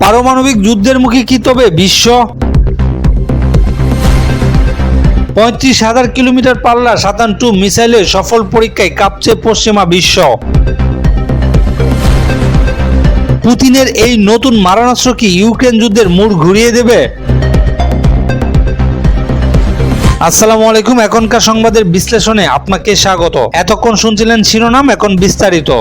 পারমাণবিক যুদ্ধের মুখে কি তবে বিশ্ব? 35,000 কিলোমিটার পাল্লা সাতান-2 মিসাইলের সফল পরীক্ষায় কাঁপছে পশ্চিমা বিশ্ব। পুতিনের এই নতুন মারণাস্ত্র কি ইউক্রেন যুদ্ধের মোড় ঘুরিয়ে দেবে? আসসালামু আলাইকুম, এখনকার সংবাদের বিশ্লেষণে আপনাকে স্বাগত। এতক্ষণ শুনছিলেন শিরোনাম, এখন বিস্তারিত।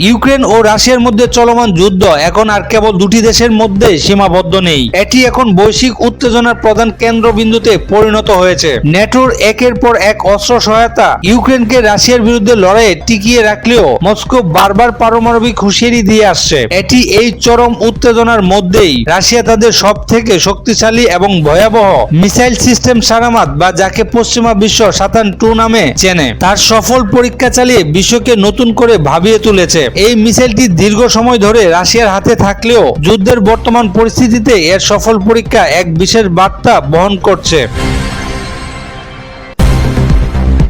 ইউক্রেন ও রাশিয়ার মধ্যে চলমান যুদ্ধ এখন আর কেবল দুটি দেশের মধ্যে সীমাবদ্ধ নেই, এটি এখন বৈশ্বিক উত্তেজনার প্রধান কেন্দ্রবিন্দুতে পরিণত হয়েছে। ন্যাটোর একের পর এক অস্ত্র সহায়তা ইউক্রেনকে রাশিয়ার বিরুদ্ধে লড়াইয়ে টিকিয়ে রাখলেও মস্কো বারবার পারমাণবিক হুঁশিয়ারি দিয়ে আসছে। এটি এই চরম উত্তেজনার মধ্যেই রাশিয়া তাদের সব থেকে শক্তিশালী এবং ভয়াবহ মিসাইল সিস্টেম সারামাত বা যাকে পশ্চিমা বিশ্ব সাতান-2 নামে চেনে, তার সফল পরীক্ষা চালিয়ে বিশ্বকে নতুন করে ভাবিয়ে তুলেছে। এই মিসাইলটি দীর্ঘ সময় ধরে রাশিয়ার হাতে থাকলেও যুদ্ধের বর্তমান পরিস্থিতিতে এর সফল পরীক্ষা এক বিশেষ বার্তা বহন করছে।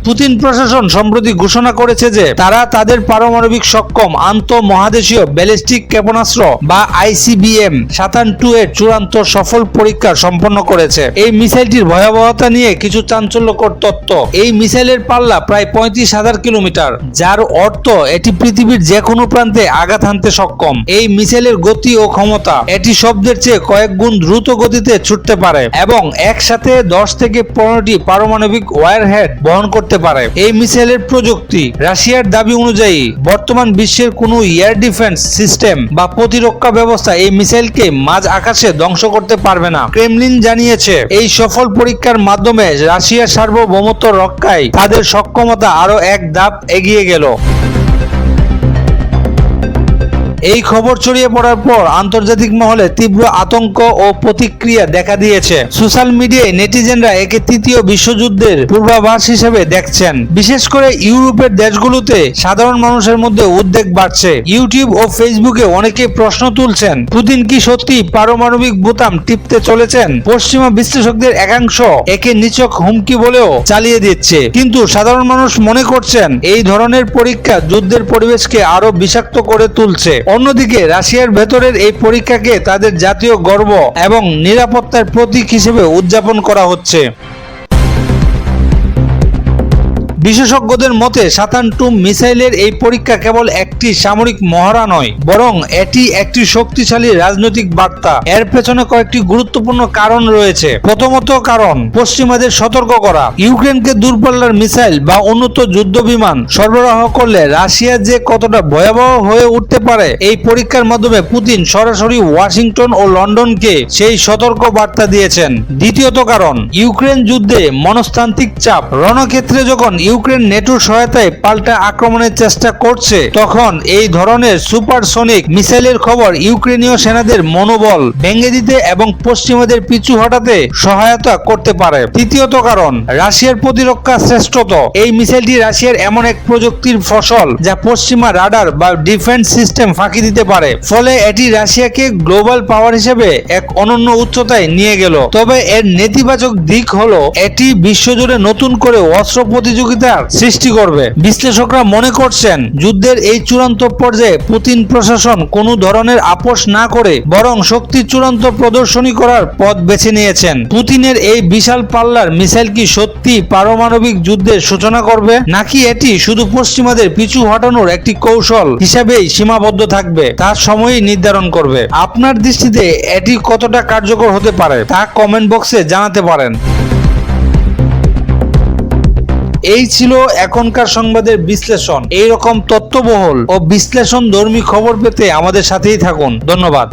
পুতিন প্রশাসন সম্প্রতি ঘোষণা করেছে যে তারা তাদের পারমাণবিক সক্ষম আন্তঃমহাদেশীয় ব্যালিস্টিক ক্ষেপণাস্ত্র বা আইসিবিএম সাতান-2 এর চূড়ান্ত সফল পরীক্ষা সম্পন্ন করেছে। এই মিসাইলটির ভয়াবহতা নিয়ে কিছু চাঞ্চল্যকর তথ্য। এই মিসাইলের পাল্লা প্রায় 35,000 কিলোমিটার, যার অর্থ এটি পৃথিবীর যে কোনো প্রান্তে আঘাত হানতে সক্ষম। এই মিসাইলের গতি ও ক্ষমতা, এটি শব্দের চেয়ে কয়েক গুণ দ্রুত গতিতে ছুটতে পারে এবং একসাথে 10 থেকে 15টি পারমাণবিক ওয়ারহেড বহন করতে পারে। এই মিসাইলের প্রযুক্তি, রাশিয়ার দাবি অনুযায়ী বর্তমান বিশ্বের কোনো এয়ার ডিফেন্স সিস্টেম বা প্রতিরক্ষা ব্যবস্থা এই মিসাইলকে মাঝ আকাশে ধ্বংস করতে পারবে না। ক্রেমলিন জানিয়েছে এই সফল পরীক্ষার মাধ্যমে রাশিয়ার সার্বভৌমত্ব রক্ষায় তাদের সক্ষমতা আরো এক ধাপ এগিয়ে গেল। এই খবর ছড়িয়ে পড়ার পর আন্তর্জাতিক মহলে তীব্র আতঙ্ক ও প্রতিক্রিয়া দেখা দিয়েছে। সোশ্যাল মিডিয়ায় নেটিজেনরা একে তৃতীয় বিশ্বযুদ্ধের পূর্বাভাস হিসেবে দেখছেন। বিশেষ করে ইউরোপের দেশগুলোতে সাধারণ মানুষের মধ্যে উদ্বেগ বাড়ছে। ইউটিউব ও ফেসবুকে অনেকে প্রশ্ন তুলছেন, পুতিন কি সত্যি পারমাণবিক বোতাম টিপতে চলেছেন? পশ্চিমা বিশ্লেষকদের একাংশ একে নিছক হুমকি বলেও চালিয়ে দিচ্ছে, কিন্তু সাধারণ মানুষ মনে করছেন এই ধরনের পরীক্ষা যুদ্ধের পরিবেশকে আরো বিষাক্ত করে তুলছে। অন্যদিকে রাশিয়ার ভেতরের এই পরীক্ষাকে তাদের জাতীয় গর্ব এবং নিরাপত্তার প্রতীক হিসেবে উদযাপন করা হচ্ছে। বিশেষজ্ঞদের মতে সাতান-2 মিসাইলের এই পরীক্ষা কেবল একটি সামরিক মহড়া নয়, বরং এটি একটি শক্তিশালী রাজনৈতিক বার্তা। এর পেছনে কয়েকটি গুরুত্বপূর্ণ কারণ রয়েছে। প্রথমত কারণ, পশ্চিমাদের সতর্ক করা। ইউক্রেনকে দূরপাল্লার মিসাইল বা উন্নত যুদ্ধ বিমান সরবরাহ করলে রাশিয়া যে কতটা ভয়াবহ হয়ে উঠতে পারে, এই পরীক্ষার মাধ্যমে পুতিন সরাসরি ওয়াশিংটন ও লন্ডনকে সেই সতর্ক বার্তা দিয়েছেন। দ্বিতীয়ত কারণ, ইউক্রেন যুদ্ধে মনস্তান্ত্রিক চাপ। রণক্ষেত্রে যখন ইউক্রেন নেটোর সহায়তায় পাল্টা আক্রমণের চেষ্টা করছে, তখন এই ধরনের সুপারসনিক মিসাইলের খবর ইউক্রেনীয় সেনাদের মনোবল ভেঙে দিতে এবং পশ্চিমাদের পিছু হটাতে সহায়তা করতে পারে। তৃতীয়ত কারণ, রাশিয়ার প্রতিরক্ষা শ্রেষ্ঠত্ব। এই মিসাইলটি রাশিয়ার এমন এক প্রযুক্তির ফসল যা পশ্চিমা রাডার বা ডিফেন্স সিস্টেম ফাঁকি দিতে পারে, ফলে এটি রাশিয়াকে গ্লোবাল পাওয়ার হিসেবে এক অনন্য উচ্চতায় নিয়ে গেল। তবে এর নেতিবাচক দিক হলো এটি বিশ্বজুড়ে নতুন করে অস্ত্র প্রতিযোগিতা সৃষ্টি করবে। বিশ্লেষকরা মনে করছেন যুদ্ধের এই চূড়ান্ত পর্যায়ে পুতিন প্রশাসন কোনো ধরনের আপোষ না করে বরং শক্তির চূড়ান্ত প্রদর্শনী করার পথ বেছে নিয়েছেন। পুতিনের এই বিশাল পাল্লার মিসাইল কি সত্যি পারমাণবিক যুদ্ধের সূচনা করবে, নাকি এটি শুধু পশ্চিমাদের পিছু হটানোর একটি কৌশল হিসাবেই সীমাবদ্ধ থাকবে, তার সময়ই নির্ধারণ করবে। আপনার দৃষ্টিতে এটি কতটা কার্যকর হতে পারে তা কমেন্ট বক্সে জানাতে পারেন। এই ছিল এখনকার সংবাদের বিশ্লেষণ। এই রকম তথ্যবহুল ও বিশ্লেষণধর্মী খবর পেতে আমাদের সাথেই থাকুন। ধন্যবাদ।